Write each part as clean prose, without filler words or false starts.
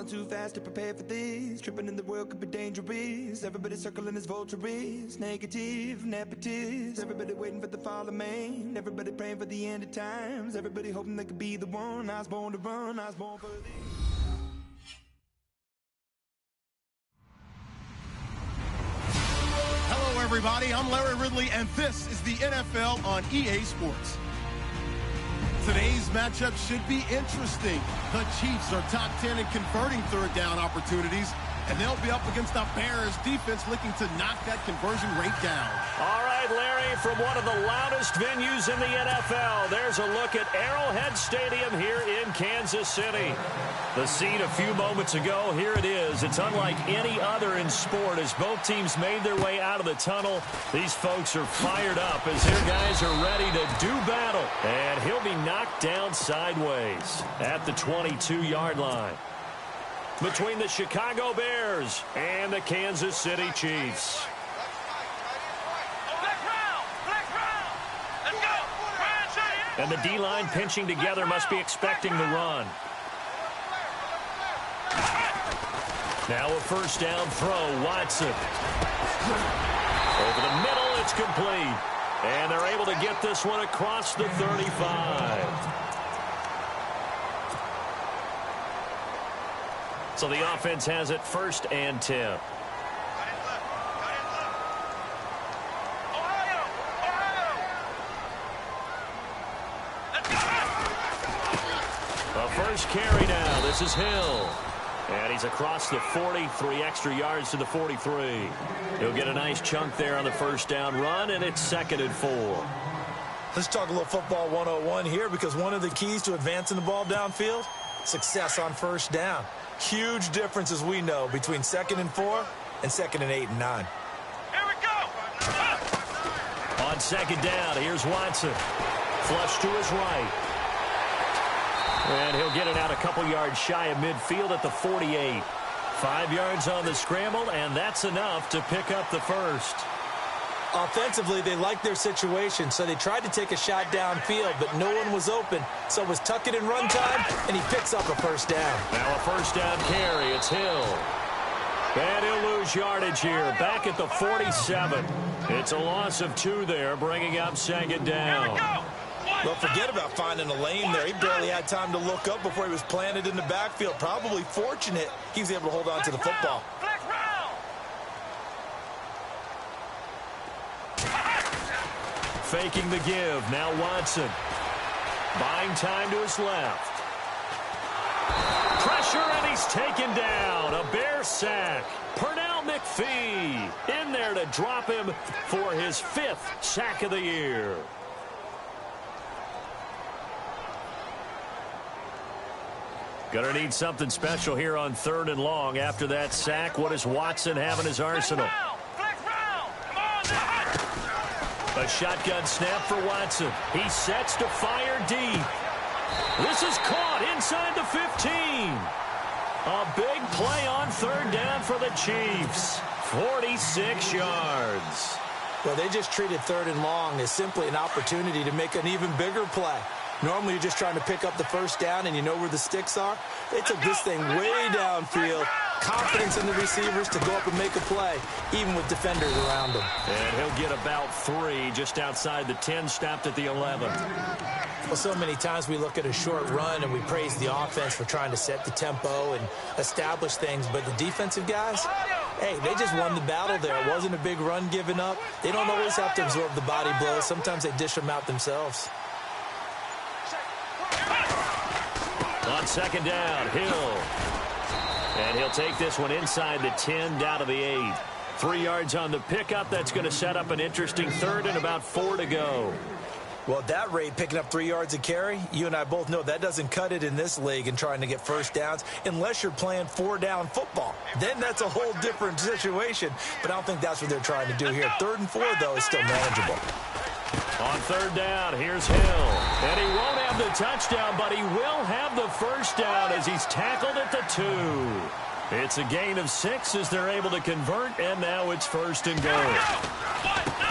Falling too fast to prepare for this. Tripping in the world could be dangerous. Everybody circling as vultures. Negative, nepotist. Everybody waiting for the fall of man. Everybody praying for the end of times. Everybody hoping they could be the one. I was born to run, I was born for this. Hello, everybody. I'm Larry Ridley, and this is the NFL on EA Sports. Today's matchup should be interesting. The Chiefs are top 10 in converting third down opportunities, and they'll be up against the Bears defense looking to knock that conversion rate down. All right, Larry, from one of the loudest venues in the NFL, there's a look at Arrowhead Stadium here in Kansas City. The scene a few moments ago, here it is. It's unlike any other in sport as both teams made their way out of the tunnel. These folks are fired up as their guys are ready to do battle. And he'll be knocked down sideways at the 22-yard line. Between the Chicago Bears and the Kansas City Chiefs. And the D-line pinching together must be expecting the run. Now a first down throw, Watson. Over the middle, it's complete. And they're able to get this one across the 35. So the offense has it 1st and 10. The first carry now. This is Hill. And he's across the 40, 3 extra yards to the 43. He'll get a nice chunk there on the first down run, and it's 2nd and 4. Let's talk a little football 101 here, because one of the keys to advancing the ball downfield, success on first down. Huge difference, as we know, between 2nd and 4 and 2nd and 8 and 9. Here we go. On 2nd down, here's Watson. Flush to his right. And he'll get it out a couple yards shy of midfield at the 48. 5 yards on the scramble, and that's enough to pick up the first. Offensively, they liked their situation, so they tried to take a shot downfield, but no one was open. So it was tuck it in run time, and he picks up a first down. Now a first down carry. It's Hill. And he'll lose yardage here, back at the 47. It's a loss of 2 there, bringing up 2nd down. Well, forget about finding a lane there. He barely had time to look up before he was planted in the backfield. Probably fortunate he was able to hold on to the football. Faking the give. Now Watson. Buying time to his left. Pressure, and he's taken down. A Bear sack. Pernell McPhee in there to drop him for his 5th sack of the year. Gonna need something special here on 3rd and long. After that sack, what does Watson have in his arsenal? A shotgun snap for Watson. He sets to fire deep. This is caught inside the 15. A big play on 3rd down for the Chiefs. 46 yards. Well, they just treated 3rd and long as simply an opportunity to make an even bigger play. Normally, you're just trying to pick up the first down, and you know where the sticks are. They took this thing way downfield. Confidence in the receivers to go up and make a play, even with defenders around him. And he'll get about 3 just outside the 10, stopped at the 11. Well, so many times we look at a short run and we praise the offense for trying to set the tempo and establish things, but the defensive guys, hey, they just won the battle there. It wasn't a big run given up. They don't always have to absorb the body blows. Sometimes they dish them out themselves. On 2nd down, Hill. And he'll take this one inside the 10, down to the 8. 3 yards on the pickup. That's going to set up an interesting 3rd and about 4 to go. Well, at that rate, picking up 3 yards a carry, you and I both know that doesn't cut it in this league and trying to get first downs unless you're playing 4-down football. Then that's a whole different situation, but I don't think that's what they're trying to do here. 3rd and 4, though, is still manageable. On 3rd down, here's Hill. And he won't have the touchdown, but he will have the first down as he's tackled at the 2. It's a gain of 6 as they're able to convert, and now it's 1st and goal.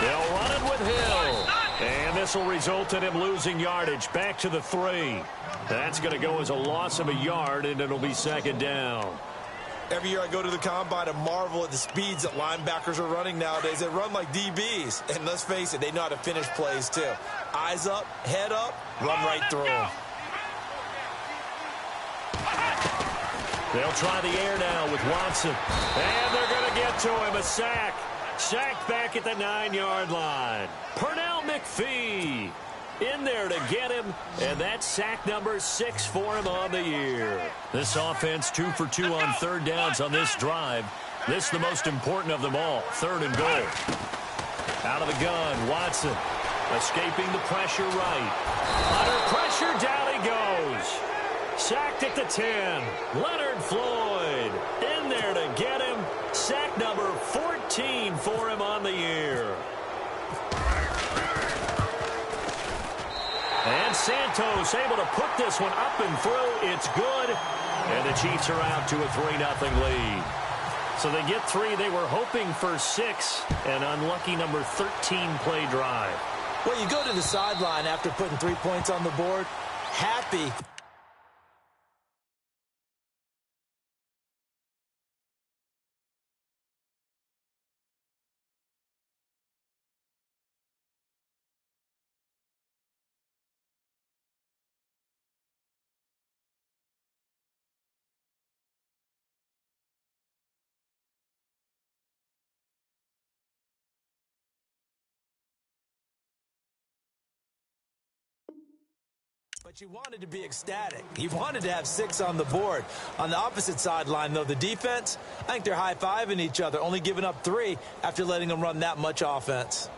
They'll run it with Hill. And this will result in him losing yardage. Back to the 3. That's going to go as a loss of a yard, and it'll be second down. Every year I go to the combine and marvel at the speeds that linebackers are running nowadays. They run like DBs. And let's face it, they know how to finish plays too. Eyes up, head up, run right through them. They'll try the air now with Watson. And they're going to get to him. A sack. Sacked back at the 9-yard line. Pernell McPhee in there to get him, and that's sack number 6 for him on the year. This offense 2 for 2 on third downs on this drive. This is the most important of them all, 3rd and goal. Out of the gun, Watson escaping the pressure right. Under pressure, down he goes. Sacked at the 10. Leonard Floyd in there to get him. Sack number 14 for him on the year. And Santos able to put this one up and through. It's good. And the Chiefs are out to a 3-0 lead. So they get 3. They were hoping for 6. An unlucky number 13 play drive. Well, you go to the sideline after putting 3 points on the board, happy. But you wanted to be ecstatic. You wanted to have 6 on the board. On the opposite sideline, though, the defense, I think they're high-fiving each other, only giving up 3 after letting them run that much offense.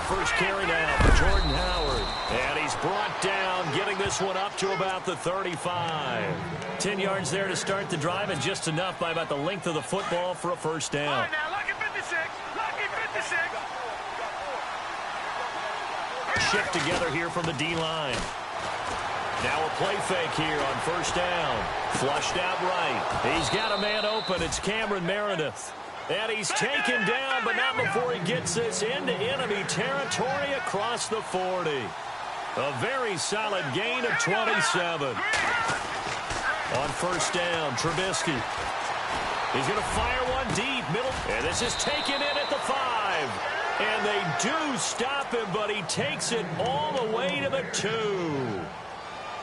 First carry now for Jordan Howard. And he's brought down, getting this one up to about the 35. 10 yards there to start the drive, and just enough by about the length of the football for a first down. All right, now, lucky 56. Lucky 56. Shift together here from the D-line. Now a play fake here on first down. Flushed out right. He's got a man open. It's Cameron Meredith. And he's taken down, but not before he gets this into enemy territory across the 40. A very solid gain of 27. On first down, Trubisky. He's going to fire one deep, middle. And this is taken in at the 5. And they do stop him, but he takes it all the way to the 2.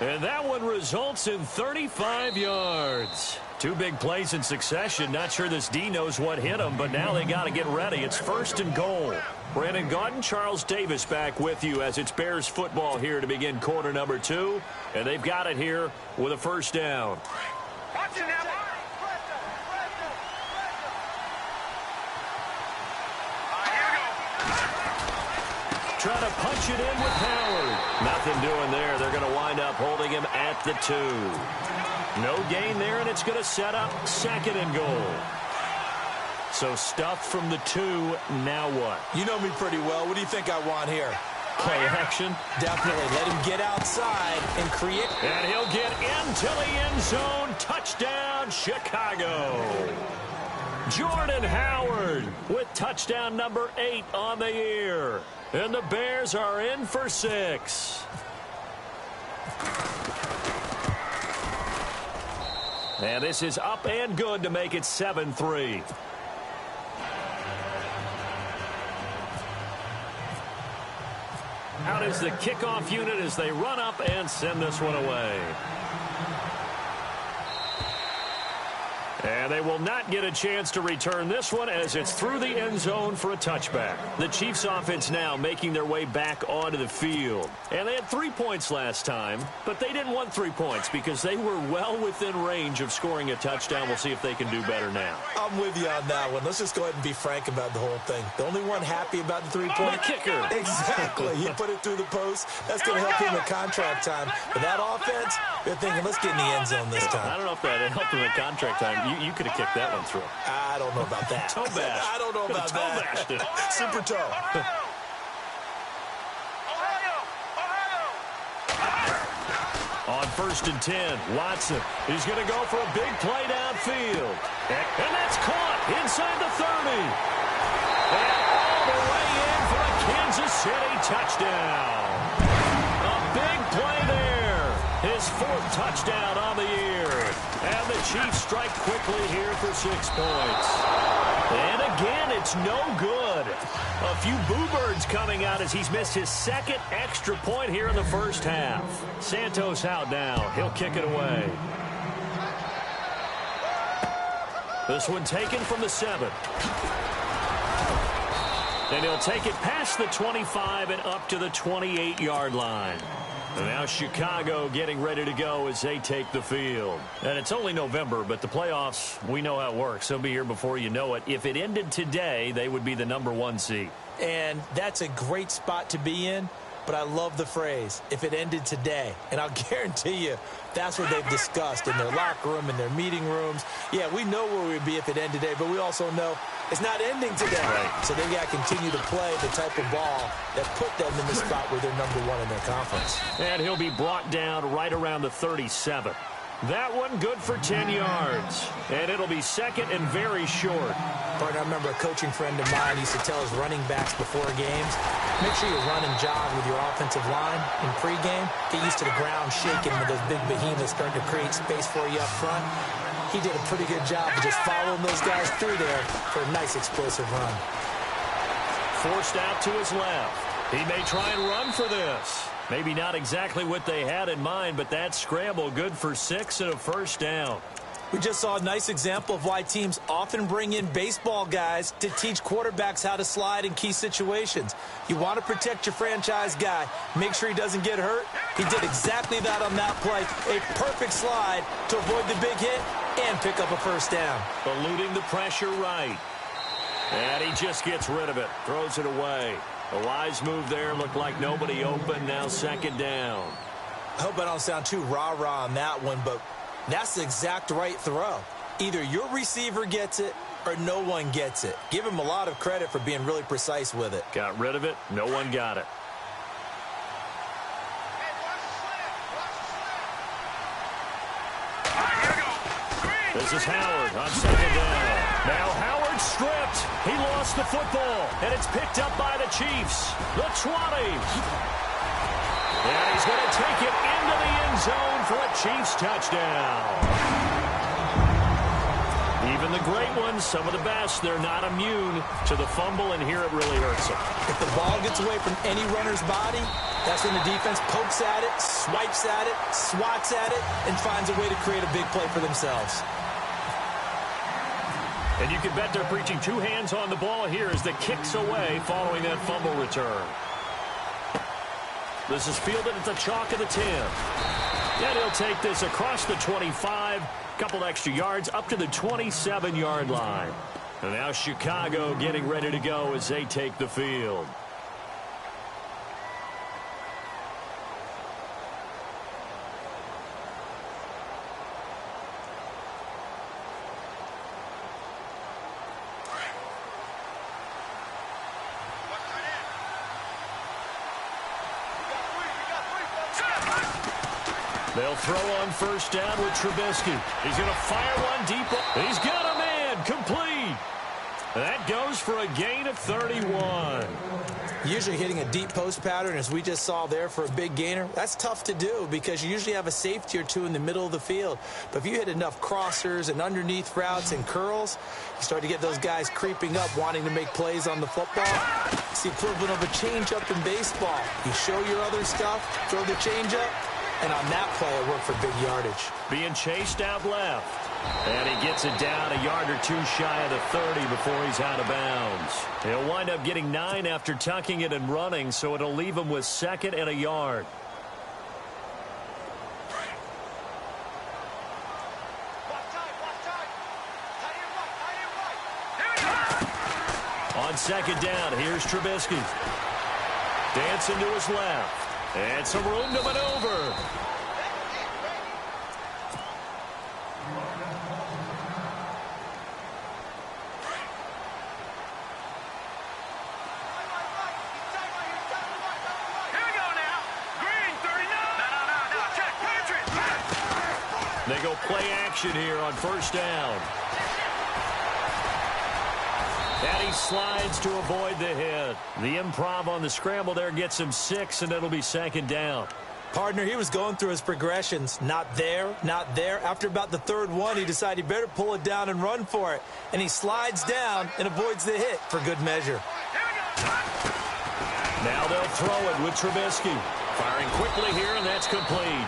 And that one results in 35 yards. 2 big plays in succession. Not sure this D knows what hit him, but now they got to get ready. It's 1st and goal. Brandon Gaudin, Charles Davis back with you as it's Bears football here to begin quarter number 2. And they've got it here with a first down. Watch it now. Trying to punch it in with Howard. Nothing doing there. They're going to wind up holding him at the 2. No gain there, and it's going to set up 2nd and goal. So stuffed from the 2. Now what? You know me pretty well. What do you think I want here? Play action. Definitely. Let him get outside and create. And he'll get into the end zone. Touchdown, Chicago. Jordan Howard with touchdown number 8 on the year. And the Bears are in for 6. And this is up and good to make it 7-3. Out is the kickoff unit as they run up and send this one away. And they will not get a chance to return this one as it's through the end zone for a touchback. The Chiefs offense now making their way back onto the field. And they had 3 points last time, but they didn't want 3 points because they were well within range of scoring a touchdown. We'll see if they can do better now. I'm with you on that one. Let's just go ahead and be frank about the whole thing. The only one happy about the 3-point kicker. Exactly. He put it through the post. That's going to help him at contract time. But that offense, they're thinking, let's get in the end zone this time. I don't know if that helped him at contract time. You could have kicked that one through. I don't know about that. Toe bash. I don't know about toe that. bashed it. Super toe. On 1st and 10, Watson. He's going to go for a big play downfield. And that's caught inside the 30. And all the way in for a Kansas City touchdown. A big play there. His 4th touchdown on the year. And the Chiefs strike quickly here for 6 points. And again, it's no good. A few boo birds coming out as he's missed his 2nd extra point here in the first half. Santos out now. He'll kick it away. This one taken from the 7. And he'll take it past the 25 and up to the 28-yard line. And now Chicago getting ready to go as they take the field. And it's only November, but the playoffs, we know how it works. They'll be here before you know it. If it ended today, they would be the #1 seed. And that's a great spot to be in, but I love the phrase, if it ended today. And I'll guarantee you, that's what they've discussed in their locker room, in their meeting rooms. Yeah, we know where we'd be if it ended today, but we also know it's not ending today. Right. So they got to continue to play the type of ball that put them in the spot where they're #1 in their conference. And he'll be brought down right around the 37. That one good for 10 yards. And it'll be 2nd and very short. Partner, I remember a coaching friend of mine used to tell his running backs before games, make sure you run and jog with your offensive line in pregame. Get used to the ground shaking when those big behemoths start to create space for you up front. He did a pretty good job of just following those guys through there for a nice explosive run. Forced out to his left. He may try and run for this. Maybe not exactly what they had in mind, but that scramble good for 6 and a first down. We just saw a nice example of why teams often bring in baseball guys to teach quarterbacks how to slide in key situations. You want to protect your franchise guy. Make sure he doesn't get hurt. He did exactly that on that play. A perfect slide to avoid the big hit and pick up a first down. Eluding the pressure right. And he just gets rid of it. Throws it away. A wise move there. Looked like nobody open. Now 2nd down. I hope I don't sound too rah-rah on that one, but that's the exact right throw. Either your receiver gets it or no one gets it. Give him a lot of credit for being really precise with it. Got rid of it. No one got it. This is Howard on 2nd down. Now Howard stripped. He lost the football, and it's picked up by the Chiefs. The 20. And he's going to take it into the end zone for a Chiefs touchdown. Even the great ones, some of the best, they're not immune to the fumble, and here it really hurts them. If the ball gets away from any runner's body, that's when the defense pokes at it, swipes at it, swats at it, and finds a way to create a big play for themselves. And you can bet they're preaching 2 hands on the ball here as the kick's away following that fumble return. This is fielded at the chalk of the 10. And he'll take this across the 25, couple extra yards up to the 27-yard line. And now Chicago getting ready to go as they take the field. They'll throw on 1st down with Trubisky. He's going to fire one deep. He's got a man. Complete. That goes for a gain of 31. Usually hitting a deep post pattern, as we just saw there, for a big gainer, that's tough to do because you usually have a safety or two in the middle of the field. But if you hit enough crossers and underneath routes and curls, you start to get those guys creeping up, wanting to make plays on the football. It's the equivalent of a changeup in baseball. You show your other stuff, throw the changeup, and on that play, it worked for big yardage. Being chased out left. And he gets it down a yard or 2 shy of the 30 before he's out of bounds. He'll wind up getting 9 after tucking it and running, so it'll leave him with 2nd and a yard. On 2nd down, here's Trubisky. Dancing to his left. And some room to maneuver. Here we go now. Green, 39. No. Check. Patriot. They go play action here on first down. And he slides to avoid the hit. The improv on the scramble there gets him 6, and it'll be second down. Partner, he was going through his progressions. Not there, not there. After about the third one, he decided he better pull it down and run for it. And he slides down and avoids the hit for good measure. Now they'll throw it with Trubisky. Firing quickly here, and that's complete.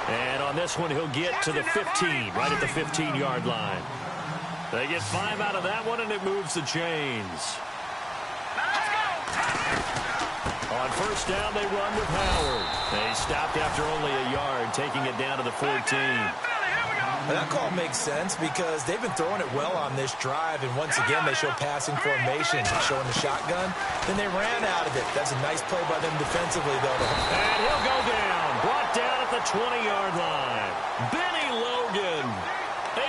And on this one, he'll get to the 15, right at the 15-yard line. They get 5 out of that one, and it moves the chains. On first down, they run with Howard. They stopped after only a yard, taking it down to the 14. That call makes sense because they've been throwing it well on this drive, and once again, they show passing formations, showing the shotgun. Then they ran out of it. That's a nice play by them defensively, though. And he'll go down. Brought down at the 20-yard line. Benny Logan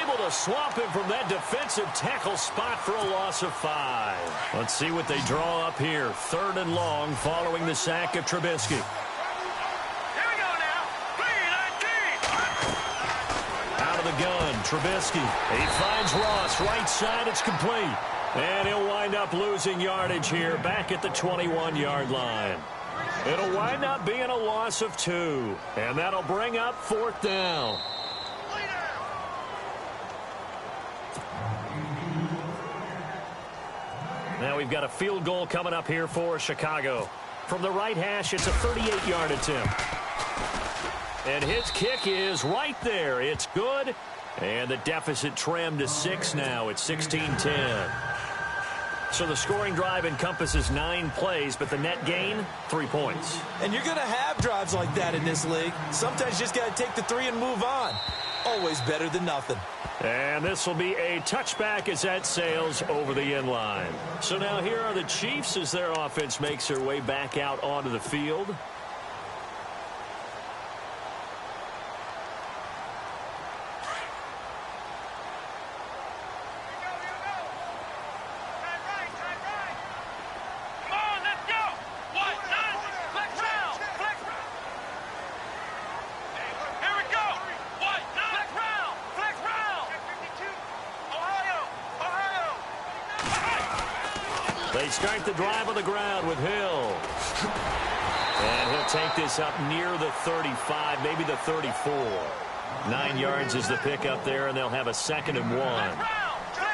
able to swamp him from that defensive tackle spot for a loss of 5. Let's see what they draw up here. 3rd and long following the sack of Trubisky. Here we go now. 3-19. Out of the gun, Trubisky. He finds Ross. Right side, it's complete. And he'll wind up losing yardage here back at the 21-yard line. It'll wind up being a loss of 2. And that'll bring up 4th down. Now we've got a field goal coming up here for Chicago. From the right hash, it's a 38-yard attempt. And his kick is right there. It's good. And the deficit trimmed to 6 now. It's 16-10. So the scoring drive encompasses 9 plays, but the net gain, 3 points. And you're going to have drives like that in this league. Sometimes you just got to take the 3 and move on. Always better than nothing. And this will be a touchback as that sails over the end line. So now here are the Chiefs as their offense makes their way back out onto the field. They start the drive on the ground with Hill. And he'll take this up near the 35, maybe the 34. 9 yards is the pickup there, and they'll have a 2nd and 1.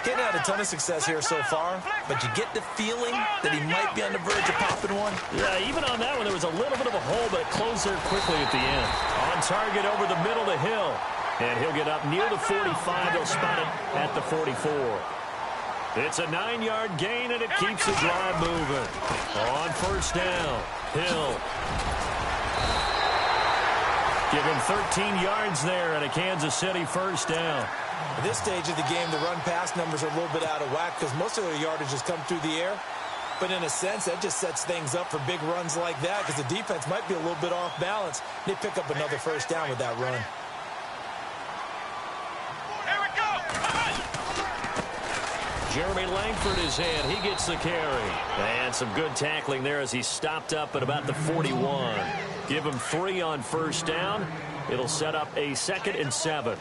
Getting had a ton of success here so far, but you get the feeling that he might be on the verge of popping one. Yeah, even on that one, there was a little bit of a hole, but it closed there quickly at the end. On target over the middle to Hill. And he'll get up near the 45. They'll spot it at the 44. It's a 9-yard gain, and it keeps the drive moving. On first down, Hill. Give him 13 yards there and a Kansas City first down. At this stage of the game, the run-pass numbers are a little bit out of whack because most of their yardage has come through the air. But in a sense, that just sets things up for big runs like that because the defense might be a little bit off balance. They pick up another first down with that run. Jeremy Langford is in. He gets the carry. And some good tackling there as he stopped up at about the 41. Give him 3 on first down. It'll set up a 2nd and 7.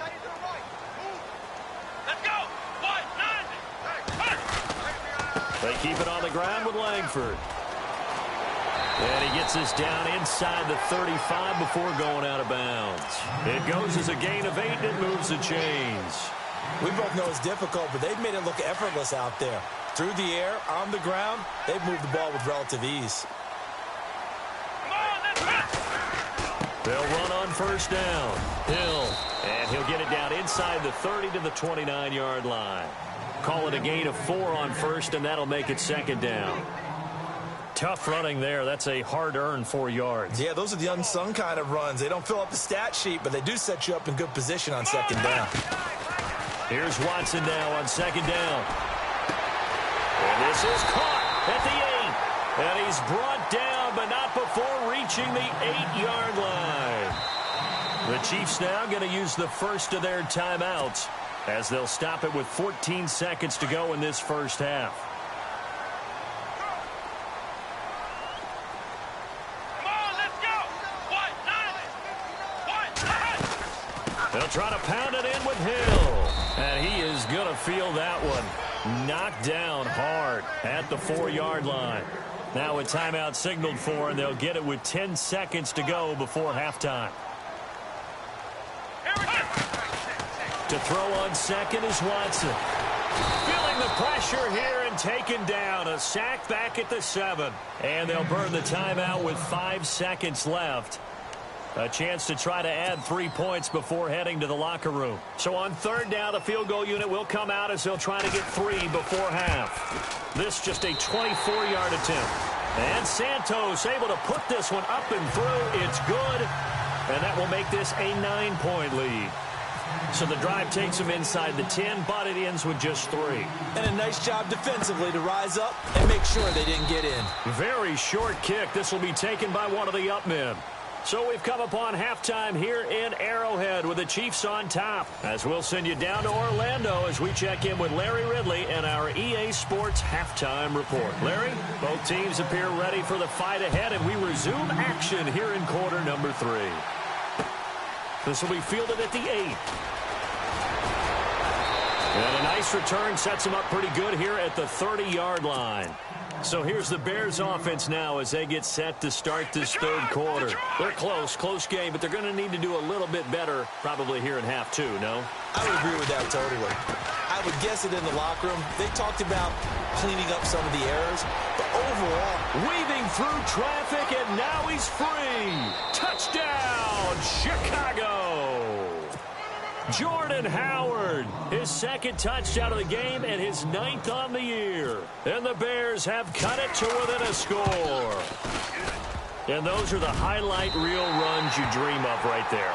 Let's go. 1-9. They keep it on the ground with Langford. And he gets this down inside the 35 before going out of bounds. It goes as a gain of 8, and it moves the chains. We both know it's difficult, but they've made it look effortless out there. Through the air, on the ground, they've moved the ball with relative ease. Come on, let's run. They'll run on first down. Hill. And he'll get it down inside the 30 to the 29-yard line. Call it a gain of 4 on first, and that'll make it 2nd down. Tough running there. That's a hard-earned 4 yards. Yeah, those are the unsung kind of runs. They don't fill up the stat sheet, but they do set you up in good position on 2nd down. Here's Watson now on 2nd down. And this is caught at the 8. And he's brought down, but not before reaching the 8-yard line. The Chiefs now going to use the first of their timeouts as they'll stop it with 14 seconds to go in this first half. They'll They'll try to pound it in with Hill. And he is going to feel that one. Knocked down hard at the 4-yard line. Now a timeout signaled for, and they'll get it with 10 seconds to go before halftime. To throw on second is Watson. Feeling the pressure here and taken down. A sack back at the 7. And they'll burn the timeout with 5 seconds left. A chance to try to add 3 points before heading to the locker room. So on third down, the field goal unit will come out as they'll try to get 3 before half. This just a 24-yard attempt. And Santos able to put this one up and through. It's good. And that will make this a 9-point lead. So the drive takes them inside the 10, but it ends with just 3. And a nice job defensively to rise up and make sure they didn't get in. Very short kick. This will be taken by one of the up men. So we've come upon halftime here in Arrowhead with the Chiefs on top. As we'll send you down to Orlando as we check in with Larry Ridley and our EA Sports halftime report. Larry, both teams appear ready for the fight ahead, and we resume action here in quarter number 3. This will be fielded at the 8. And a nice return sets them up pretty good here at the 30-yard line. So here's the Bears offense now as they get set to start this third quarter. They're close game, but they're going to need to do a little bit better probably here in half 2, no? I would agree with that totally. I would guess it in the locker room. They talked about cleaning up some of the errors, but overall, weaving through traffic, and now he's free. Touchdown, Chicago! Jordan Howard, his second touchdown of the game and his 9th on the year. And the Bears have cut it to within a score. And those are the highlight reel runs you dream of right there.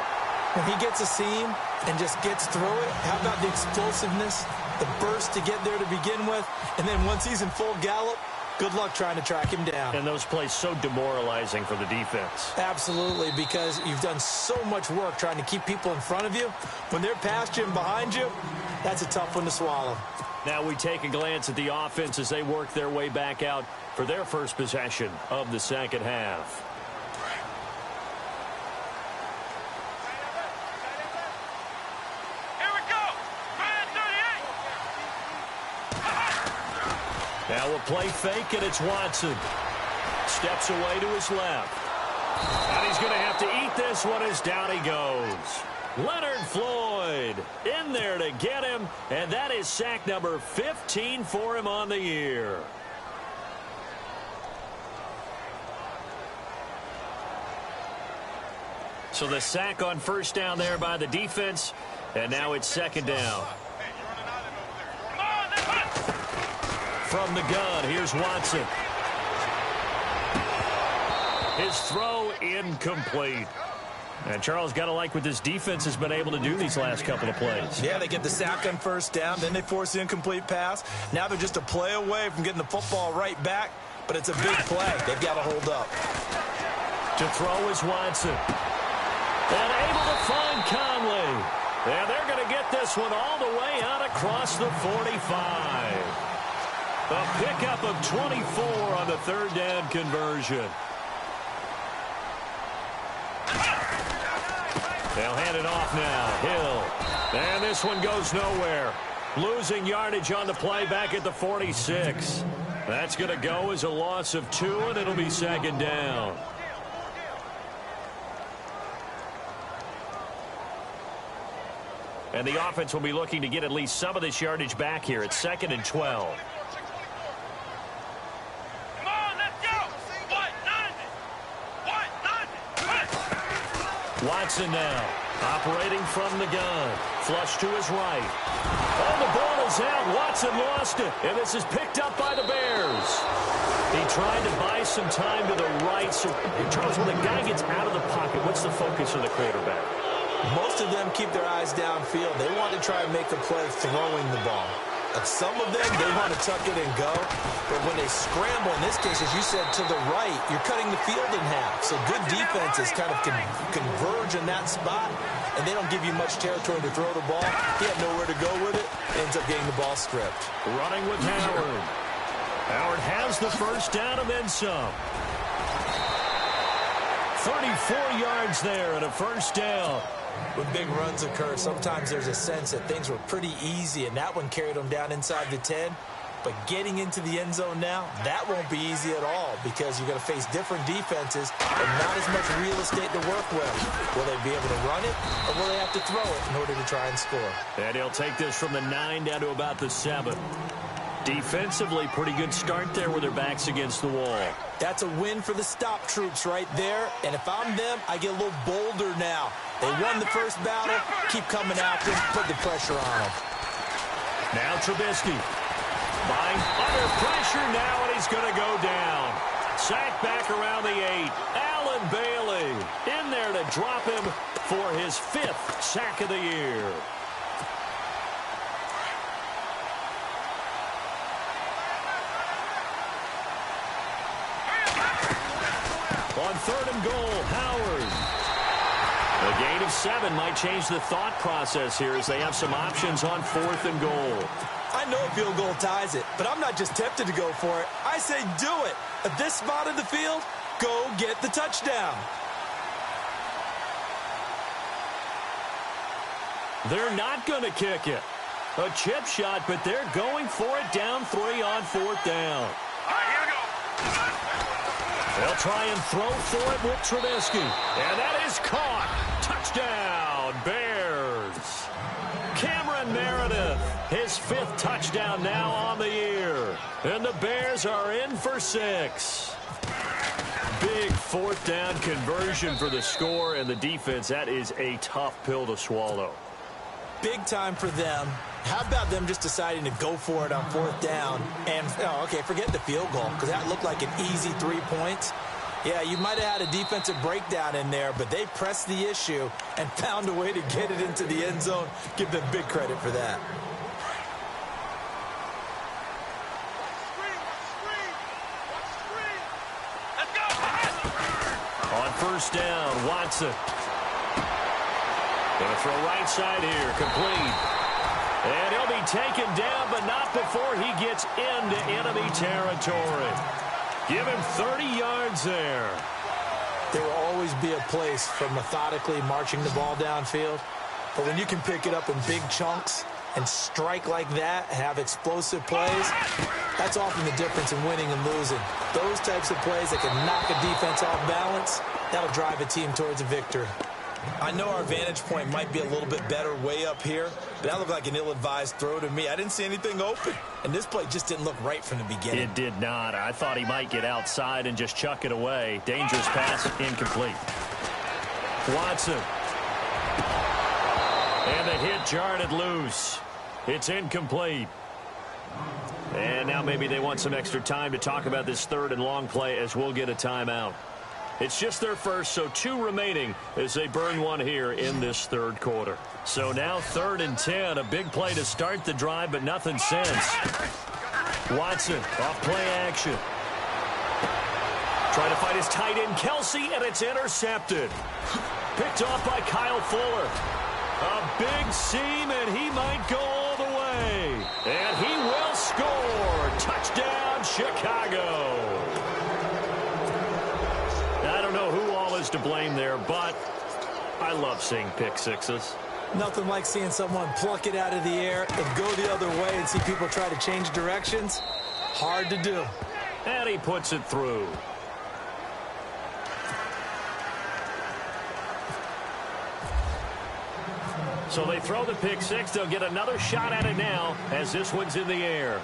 When he gets a seam and just gets through it, how about the explosiveness, the burst to get there to begin with, and then once he's in full gallop, good luck trying to track him down. And those plays so demoralizing for the defense. Absolutely, because you've done so much work trying to keep people in front of you. When they're past you and behind you, that's a tough one to swallow. Now we take a glance at the offense as they work their way back out for their first possession of the second half. Now a play fake, and it's Watson. Steps away to his left. And he's going to have to eat this one as down he goes. Leonard Floyd in there to get him, and that is sack number 15 for him on the year. So the sack on first down there by the defense, and now it's second down. From the gun, here's Watson. His throw incomplete. And Charles, got to like what this defense has been able to do these last couple of plays. Yeah, they get the sack on first down, then they force the incomplete pass. Now they're just a play away from getting the football right back, but it's a big play. They've got to hold up. To throw is Watson. And able to find Conley. And they're going to get this one all the way out across the 45. A pickup of 24 on the third down conversion. They'll hand it off now. Hill. And this one goes nowhere. Losing yardage on the play back at the 46. That's going to go as a loss of 2, and it'll be second down. And the offense will be looking to get at least some of this yardage back here. It's 2nd and 12. Watson now, operating from the gun. Flush to his right. Oh, the ball is out. Watson lost it. And this is picked up by the Bears. He tried to buy some time to the right. So, Charles, when the guy gets out of the pocket, what's the focus of the quarterback? Most of them keep their eyes downfield. They want to try and make a play throwing the ball. Some of them, they want to tuck it and go. But when they scramble, in this case, as you said, to the right, you're cutting the field in half. So good defenses kind of converge in that spot, and they don't give you much territory to throw the ball. He had nowhere to go with it. Ends up getting the ball stripped. Running with Howard. Howard has the first down and then some. 34 yards there and a first down. When big runs occur, sometimes there's a sense that things were pretty easy, and that one carried them down inside the 10. But getting into the end zone now, that won't be easy at all because you're going to face different defenses and not as much real estate to work with. Will they be able to run it, or will they have to throw it in order to try and score? And he'll take this from the 9 down to about the 7. Defensively, pretty good start there with their backs against the wall. That's a win for the stop troops right there. And if I'm them, I get a little bolder now. They won the first battle. Keep coming after them. Put the pressure on them. Now Trubisky. Under pressure now, and he's going to go down. Sacked back around the 8. Allen Bailey in there to drop him for his 5th sack of the year. On 3rd and goal, Howard. A gain of 7 might change the thought process here as they have some options on 4th and goal. I know a field goal ties it, but I'm not just tempted to go for it. I say do it. At this spot of the field, go get the touchdown. They're not going to kick it. A chip shot, but they're going for it down 3 on 4th down. All right, here we go. They'll try and throw for it with Trubisky. And that is caught. Touchdown, Bears. Cameron Meredith, his 5th touchdown now on the year. And the Bears are in for 6. Big 4th down conversion for the score, and the defense, that is a tough pill to swallow. Big time for them. How about them just deciding to go for it on 4th down? And, okay, forget the field goal, because that looked like an easy 3 points. Yeah, you might have had a defensive breakdown in there, but they pressed the issue and found a way to get it into the end zone. Give them big credit for that. Let's go. On 1st down, Watson. Going to throw right side here, complete. And he'll be taken down, but not before he gets into enemy territory. Give him 30 yards there. There will always be a place for methodically marching the ball downfield. But when you can pick it up in big chunks and strike like that, have explosive plays, that's often the difference in winning and losing. Those types of plays that can knock a defense off balance, that'll drive a team towards a victory. I know our vantage point might be a little bit better way up here, but that looked like an ill-advised throw to me. I didn't see anything open, and this play just didn't look right from the beginning. It did not. I thought he might get outside and just chuck it away. Dangerous pass, incomplete. Watson. And the hit jarred it loose. It's incomplete. And now maybe they want some extra time to talk about this 3rd and long play as we'll get a timeout. It's just their first, so 2 remaining as they burn 1 here in this 3rd quarter. So now 3rd and 10, a big play to start the drive, but nothing since. Watson off play action. Trying to find his tight end, Kelsey, and it's intercepted. Picked off by Kyle Fuller. A big seam, and he might go all the way. And he will score. Touchdown, Chicago. I don't know who all is to blame there, but I love seeing pick sixes. Nothing like seeing someone pluck it out of the air and go the other way and see people try to change directions. Hard to do. And he puts it through. So they throw the pick six. They'll get another shot at it now as this one's in the air.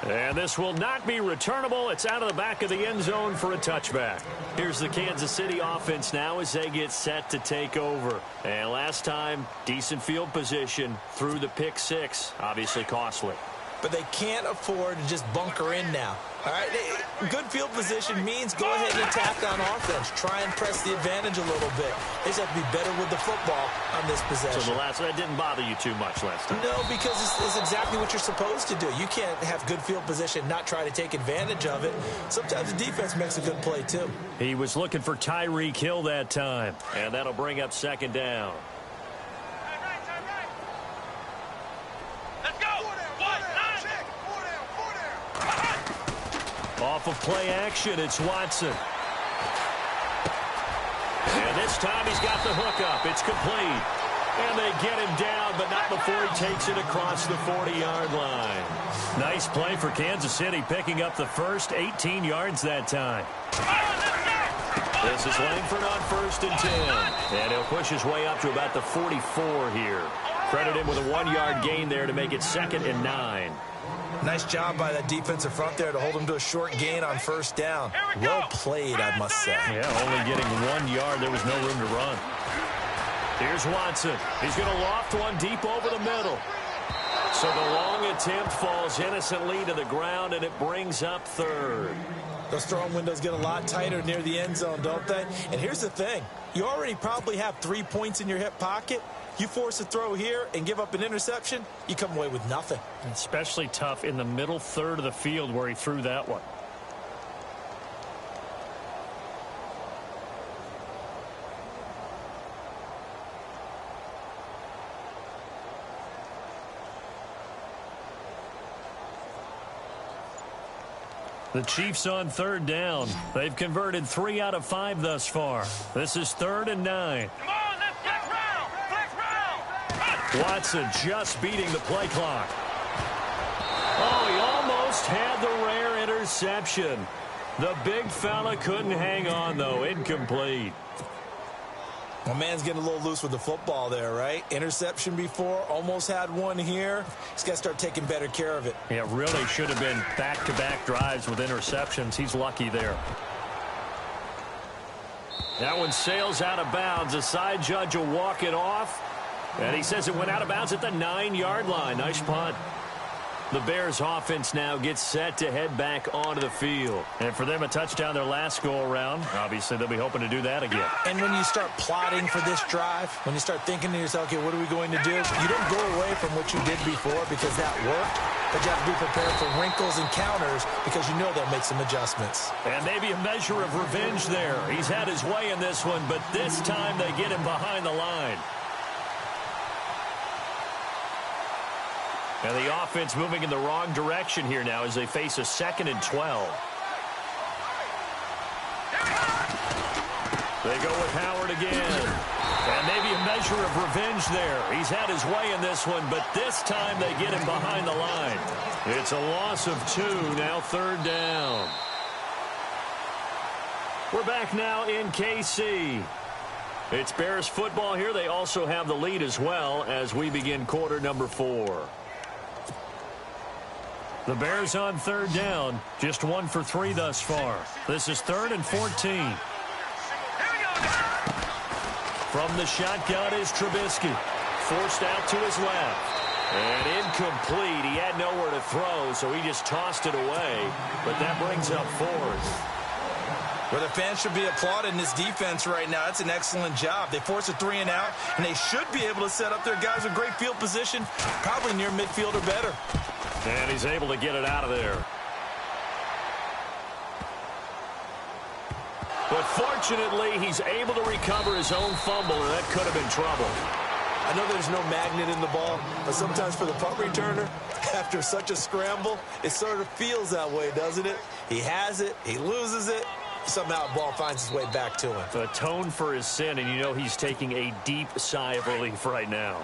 And this will not be returnable. It's out of the back of the end zone for a touchback. Here's the Kansas City offense now as they get set to take over. And last time, decent field position through the pick six. Obviously costly. But they can't afford to just bunker in now. All right, good field position means go ahead and attack on offense. Try and press the advantage a little bit. They just have to be better with the football on this possession. So the last one didn't bother you too much last time? No, because it's exactly what you're supposed to do. You can't have good field position, not try to take advantage of it. Sometimes the defense makes a good play, too. He was looking for Tyreek Hill that time, and that'll bring up second down. Off of play action, it's Watson. And this time he's got the hook up. It's complete. And they get him down, but not before he takes it across the 40-yard line. Nice play for Kansas City, picking up the first 18 yards that time. This is Langford on 1st and 10. And he'll push his way up to about the 44 here. Credit him with a 1-yard gain there to make it 2nd and 9. Nice job by that defensive front there to hold him to a short gain on 1st down. Well played, I must say. Yeah, only getting 1 yard. There was no room to run. Here's Watson. He's going to loft one deep over the middle. So the long attempt falls innocently to the ground, and it brings up 3rd. Those throwing windows get a lot tighter near the end zone, don't they? And here's the thing. You already probably have 3 points in your hip pocket. You force a throw here and give up an interception, you come away with nothing. Especially tough in the middle third of the field where he threw that one. The Chiefs on 3rd down. They've converted 3 out of 5 thus far. This is 3rd and 9. Come on, let's flex round. Flex round. Watson just beating the play clock. Oh, he almost had the rare interception. The big fella couldn't hang on, though. Incomplete. Well, man's getting a little loose with the football there, right? Interception before, almost had one here. He's got to start taking better care of it. Yeah, really should have been back-to-back drives with interceptions. He's lucky there. That one sails out of bounds. The side judge will walk it off. And he says it went out of bounds at the 9-yard line. Nice punt. The Bears offense now gets set to head back onto the field. And for them, a touchdown their last go-around. Obviously, they'll be hoping to do that again. And when you start plotting for this drive, when you start thinking to yourself, okay, what are we going to do? You don't go away from what you did before because that worked. But you have to be prepared for wrinkles and counters because you know they'll make some adjustments. And maybe a measure of revenge there. He's had his way in this one, but this time they get him behind the line. And the offense moving in the wrong direction here now as they face a 2nd and 12. They go with Howard again. And maybe a measure of revenge there. He's had his way in this one, but this time they get him behind the line. It's a loss of 2, now 3rd down. We're back now in KC. It's Bears football here. They also have the lead as well as we begin quarter number 4. The Bears on 3rd down, just 1 for 3 thus far. This is 3rd and 14. From the shotgun is Trubisky. Forced out to his left. And incomplete. He had nowhere to throw, so he just tossed it away. But that brings up 4th. Well, the fans should be applauding this defense right now. That's an excellent job. They force a 3 and out, and they should be able to set up their guys with great field position, probably near midfield or better. And he's able to get it out of there. But fortunately, he's able to recover his own fumble, and that could have been trouble. I know there's no magnet in the ball, but sometimes for the punt returner, after such a scramble, it sort of feels that way, doesn't it? He has it, he loses it, somehow the ball finds its way back to him. Atone for his sin, and you know he's taking a deep sigh of relief right now.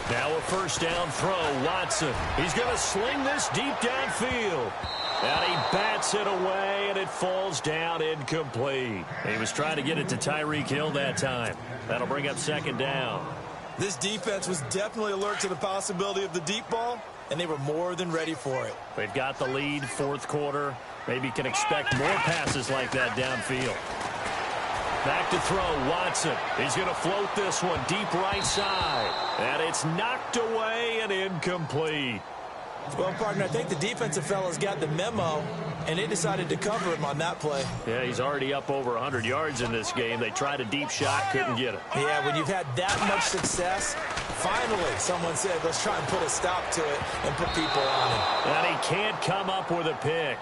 Now a first down throw, Watson. He's going to sling this deep downfield. And he bats it away, and it falls down incomplete. He was trying to get it to Tyreek Hill that time. That'll bring up 2nd down. This defense was definitely alert to the possibility of the deep ball, and they were more than ready for it. They've got the lead, 4th quarter. Maybe can expect more passes like that downfield. Back to throw, Watson. He's going to float this one deep right side. And it's knocked away and incomplete. Well, partner, I think the defensive fellas got the memo, and they decided to cover him on that play. Yeah, he's already up over 100 yards in this game. They tried a deep shot, couldn't get it. Yeah, when you've had that much success, finally someone said, let's try and put a stop to it and put people on him. And he can't come up with a pick.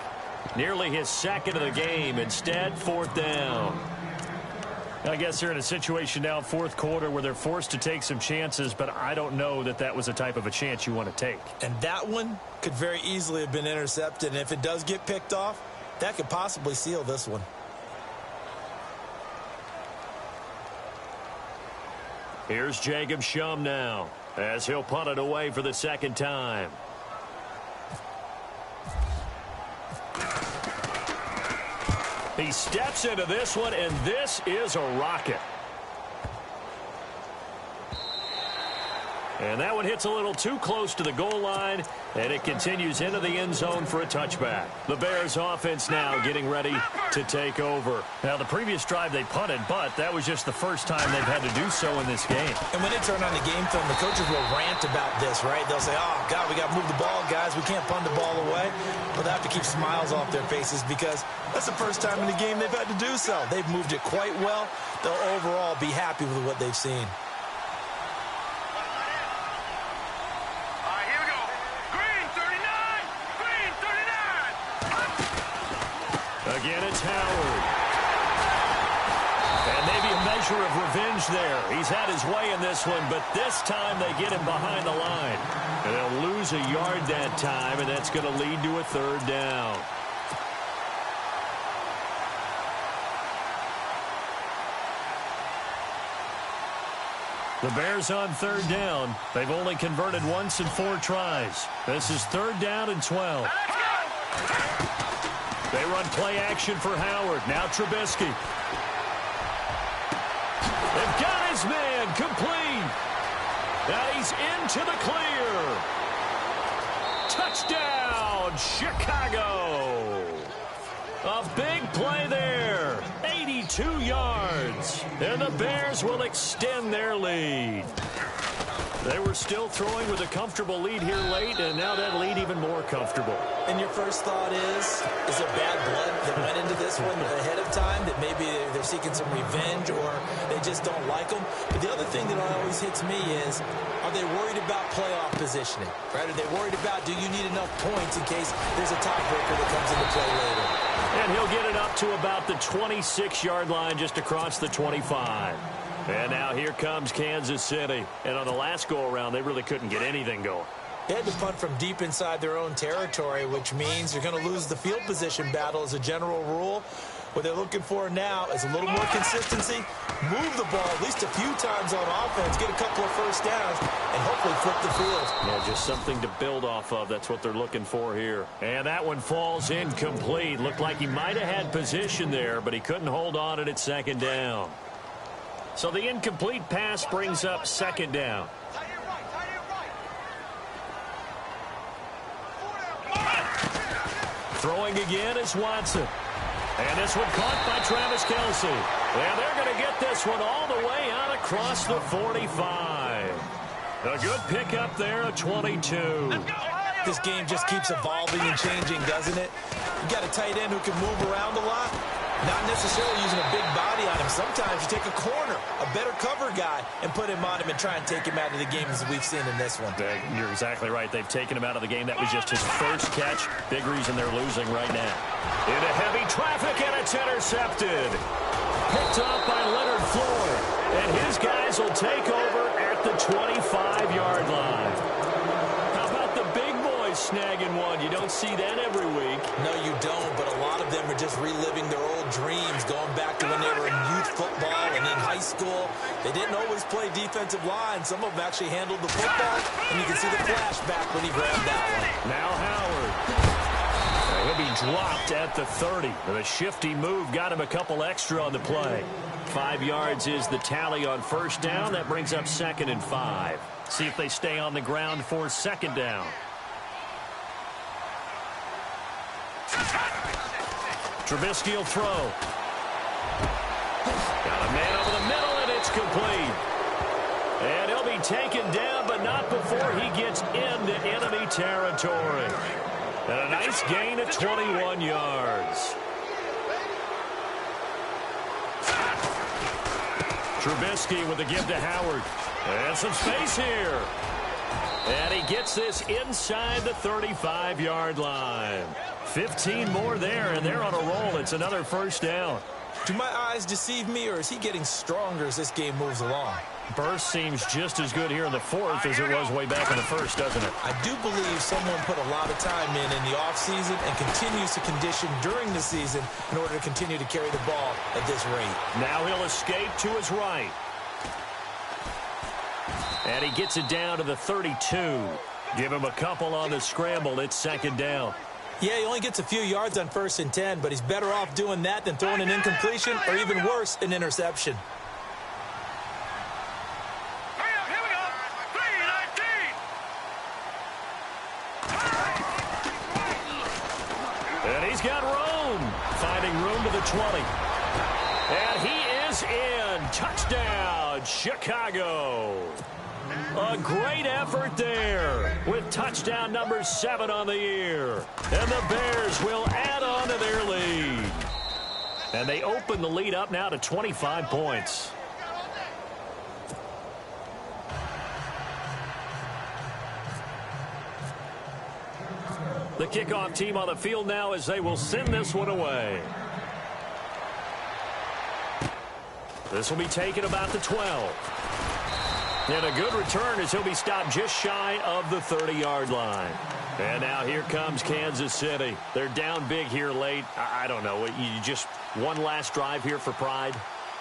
Nearly his 2nd of the game. Instead, 4th down. I guess they're in a situation now, fourth quarter, where they're forced to take some chances, but I don't know that that was the type of a chance you want to take. And that one could very easily have been intercepted, and if it does get picked off, that could possibly seal this one. Here's Jacob Shum now, as he'll punt it away for the second time. He steps into this one, and this is a rocket. And that one hits a little too close to the goal line, and it continues into the end zone for a touchback. The Bears offense now getting ready to take over. Now, the previous drive they punted, but that was just the first time they've had to do so in this game. And when they turn on the game film, the coaches will rant about this, right? They'll say, oh, God, we got to move the ball, guys. We can't punt the ball away. But they have to keep smiles off their faces because that's the first time in the game they've had to do so. They've moved it quite well. They'll overall be happy with what they've seen. Again, it's Howard. And maybe a measure of revenge there. He's had his way in this one, but this time they get him behind the line. And they'll lose a yard that time, and that's going to lead to a third down. The Bears on third down. They've only converted once in 4 tries. This is third down and 12. They run play action for Howard. Now Trubisky. They've got his man complete. Now he's into the clear. Touchdown, Chicago. A big play there. 82 yards. And the Bears will extend their lead. They were still throwing with a comfortable lead here late, and now that lead even more comfortable. And your first thought is there bad blood that went into this one ahead of time, that maybe they're seeking some revenge or they just don't like them? But the other thing that always hits me is, are they worried about playoff positioning? Right? Are they worried about, do you need enough points in case there's a tiebreaker that comes into play later? And he'll get it up to about the 26-yard line, just across the 25. And now here comes Kansas City. And on the last go-around, they really couldn't get anything going. They had to punt from deep inside their own territory, which means you're going to lose the field position battle as a general rule. What they're looking for now is a little more consistency, move the ball at least a few times on offense, get a couple of first downs, and hopefully flip the field. Yeah, just something to build off of. That's what they're looking for here. And that one falls incomplete. Looked like he might have had position there, but he couldn't hold on at second down. So the incomplete pass brings up second down. Throwing again is Watson. And this one caught by Travis Kelce. And they're going to get this one all the way out across the 45. A good pickup there, a 22. This game just keeps evolving and changing, doesn't it? You got a tight end who can move around a lot. Not necessarily using a big body on him. Sometimes you take a corner, a better cover guy, and put him on him and try and take him out of the game as we've seen in this one. You're exactly right. They've taken him out of the game. That was just his first catch. Big reason they're losing right now. Into heavy traffic, and it's intercepted. Picked off by Leonard Floyd. And his guys will take over at the 25-yard line. How about the big boys snagging one? You don't see that every week. No, you don't, but a lot of them are just reliving their old dreams, going back to when they were in youth football and in high school. They didn't always play defensive line. Some of them actually handled the football, and you can see the flashback when he grabbed that one. Now Howard. He'll be dropped at the 30. The shifty move got him a couple extra on the play. 5 yards is the tally on first down. That brings up 2nd and 5. See if they stay on the ground for second down. Trubisky will throw. Got a man over the middle, and it's complete. And he'll be taken down, but not before he gets into enemy territory. And a nice gain of 21 yards. Trubisky with the give to Howard. And some space here. And he gets this inside the 35-yard line. 15 more there, and they're on a roll. It's another first down. Do my eyes deceive me, or is he getting stronger as this game moves along? Burst seems just as good here in the fourth as it was way back in the first, doesn't it? I do believe someone put a lot of time in the offseason and continues to condition during the season in order to continue to carry the ball at this rate. Now he'll escape to his right. And he gets it down to the 32. Give him a couple on the scramble. It's second down. Yeah, he only gets a few yards on 1st and 10, but he's better off doing that than throwing an incompletion or even worse, an interception. Here we go. 3-19. And he's got room. Finding room to the 20. And he is in. Touchdown, Chicago. A great effort there with touchdown number 7 on the year. And the Bears will add on to their lead. And they open the lead up now to 25 points. The kickoff team on the field now as they will send this one away. This will be taken about the 12. And a good return as he'll be stopped just shy of the 30-yard line. And now here comes Kansas City. They're down big here late. I don't know. You just one last drive here for pride?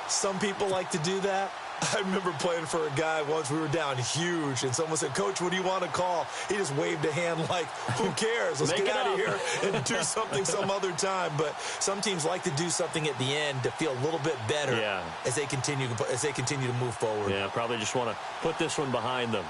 Some people like to do that. I remember playing for a guy once. We were down huge, and someone said, "Coach, what do you want to call?" He just waved a hand like, who cares? Let's get out of here and do something some other time. But some teams like to do something at the end to feel a little bit better as they continue to move forward. Yeah, probably just want to put this one behind them.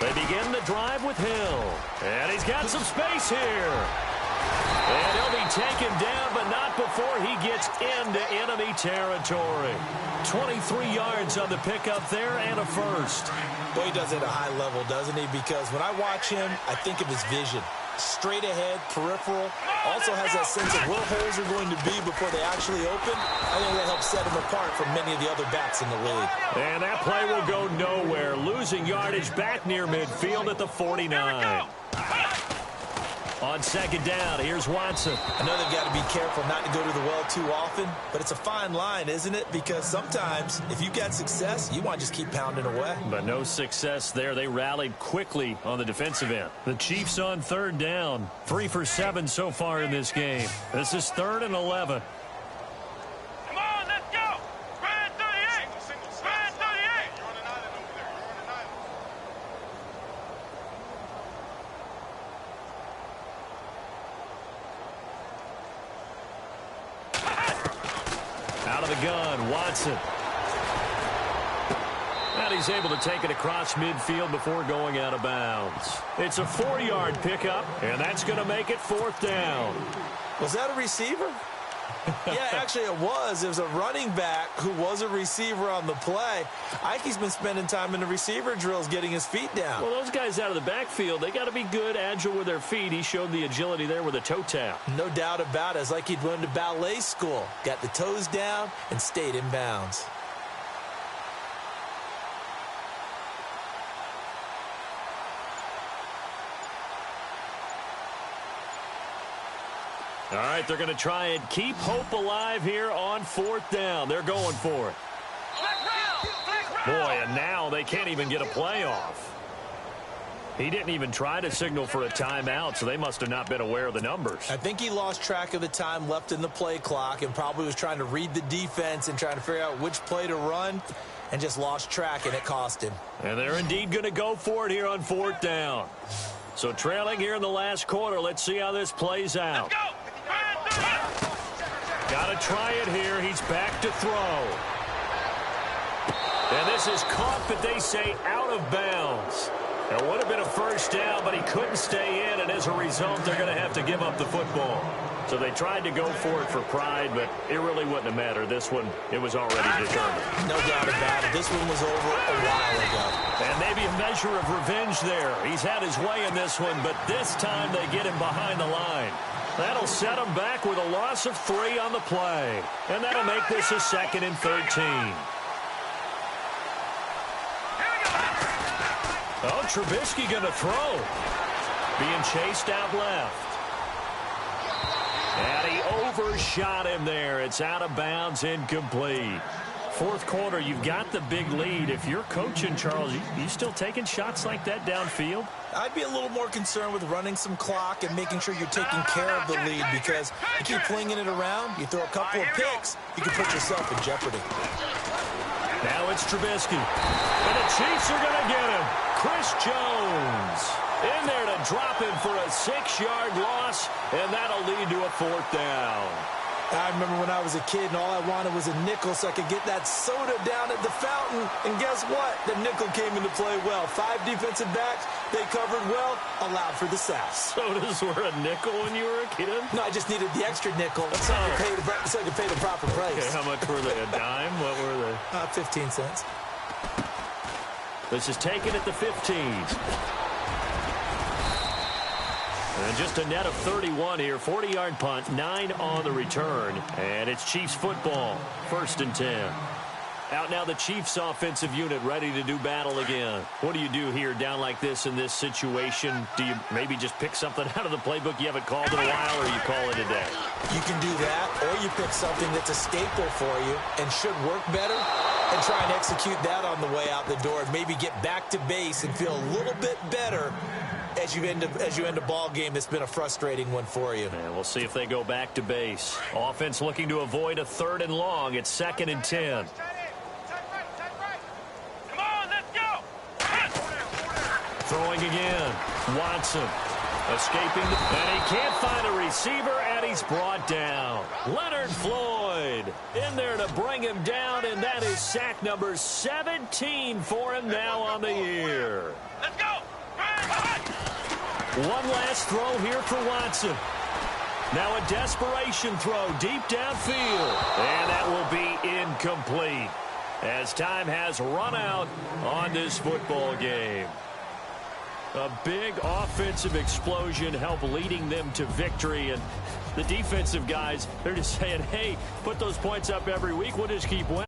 They begin the drive with Hill. And he's got some space here. And he'll be taken down, but not before he gets into enemy territory. 23 yards on the pickup there and a first. Boy, he does it at a high level, doesn't he? Because when I watch him, I think of his vision. Straight ahead, peripheral. Also has that sense of where holes are going to be before they actually open. I think that helps set him apart from many of the other backs in the league. And that play will go nowhere. Losing yardage back near midfield at the 49. On second down, here's Watson. I know they've got to be careful not to go to the well too often, but it's a fine line, isn't it? Because sometimes, if you got success, you want to just keep pounding away. But no success there. They rallied quickly on the defensive end. The Chiefs on third down. 3 for 7 so far in this game. This is 3rd and 11. Come on, let's go. Red 38. Red 38. You're on an island over there. You're on an island. Out of the gun, Watson. And he's able to take it across midfield before going out of bounds. It's a 4-yard pickup, and that's going to make it 4th down. Was that a receiver? Yeah, actually it was. It was a running back who was a receiver on the play. Ikey's been spending time in the receiver drills getting his feet down. Well, those guys out of the backfield, they got to be good, agile with their feet. He showed the agility there with a toe tap. No doubt about it. It's like he'd went to ballet school. Got the toes down and stayed in bounds. All right, they're going to try and keep hope alive here on 4th down. They're going for it. Boy, and now they can't even get a play off. He didn't even try to signal for a timeout, so they must have not been aware of the numbers. I think he lost track of the time left in the play clock and probably was trying to read the defense and trying to figure out which play to run and just lost track, and it cost him. And they're indeed going to go for it here on 4th down. So trailing here in the last quarter, let's see how this plays out. Got to try it here. He's back to throw. And this is caught, but they say out of bounds. It would have been a first down, but he couldn't stay in, and as a result, they're going to have to give up the football. So they tried to go for it for pride, but it really wouldn't have mattered. This one, it was already determined. No doubt about it. This one was over a while ago. And maybe a measure of revenge there. He's had his way in this one, but this time they get him behind the line. That'll set him back with a loss of 3 on the play. And that'll make this a 2nd and 13. Oh, Trubisky going to throw. Being chased out left. And he overshot him there. It's out of bounds, incomplete. Fourth quarter, you've got the big lead. If you're coaching, Charles, you still taking shots like that downfield? I'd be a little more concerned with running some clock and making sure you're taking care of the lead, because you keep flinging it around, you throw a couple of picks, you can put yourself in jeopardy. Now it's Trubisky. And the Chiefs are going to get him. Chris Jones in there to drop him for a 6-yard loss, and that'll lead to a 4th down. I remember when I was a kid and all I wanted was a nickel so I could get that soda down at the fountain. And guess what? The nickel came into play well. 5 defensive backs, they covered well, allowed for the sack. Sodas were a nickel when you were a kid? No, I just needed the extra nickel so I could pay the proper price. Okay, how much were they? A dime? What were they? 15 cents. This is taken at the 15s. And just a net of 31 here. 40-yard punt, 9 on the return. And it's Chiefs football. 1st and 10. Out now the Chiefs offensive unit ready to do battle again. What do you do here down like this in this situation? Do you maybe just pick something out of the playbook you haven't called in a while, or you call it a day? You can do that, or you pick something that's a staple for you and should work better and try and execute that on the way out the door and maybe get back to base and feel a little bit better as you end a ball game that's been a frustrating one for you. And we'll see if they go back to base. Offense looking to avoid a 3rd and long. It's 2nd and 10. Come on, let's go. Throwing again. Watson escaping, and he can't find a receiver, and he's brought down. Leonard Floyd in there to bring him down, and that is sack number 17 for him now on the year. Let's go. One last throw here for Watson. Now a desperation throw deep downfield, and that will be incomplete as time has run out on this football game. A big offensive explosion helped leading them to victory, and the defensive guys, they're just saying, hey, put those points up every week. We'll just keep winning.